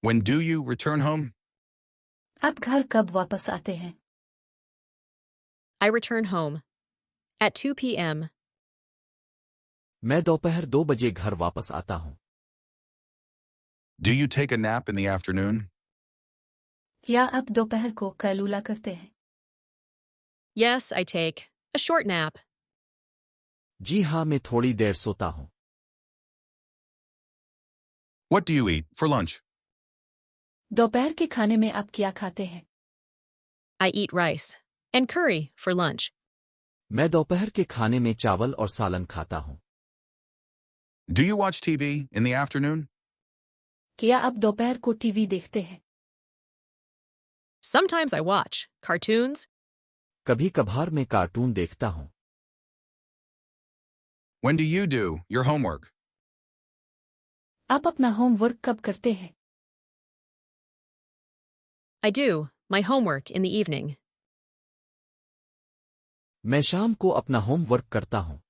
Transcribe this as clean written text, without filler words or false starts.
When do you return home? आप घर कब वापस आते हैं? I return home at 2 p.m. मैं दोपहर 2 बजे घर वापस आता हूँ। Do you take a nap in the afternoon? क्या आप दोपहर को कैलूला करते हैं? Yes, I take a short nap. जी हाँ, मैं थोड़ी देर सोता हूँ। What do you eat for lunch? दोपहर के खाने में आप क्या खाते हैं? I eat rice and curry for lunch. मैं दोपहर के खाने में चावल और सालन खाता हूँ। Do you watch TV in the afternoon? क्या आप दोपहर को टीवी देखते हैं? Sometimes I watch cartoons. कभी कभार मैं कार्टून देखता हूँ। When do you do your homework? आप अपना होमवर्क कब करते हैं? I do my homework in the evening. मैं शाम को अपना होमवर्क करता हूँ।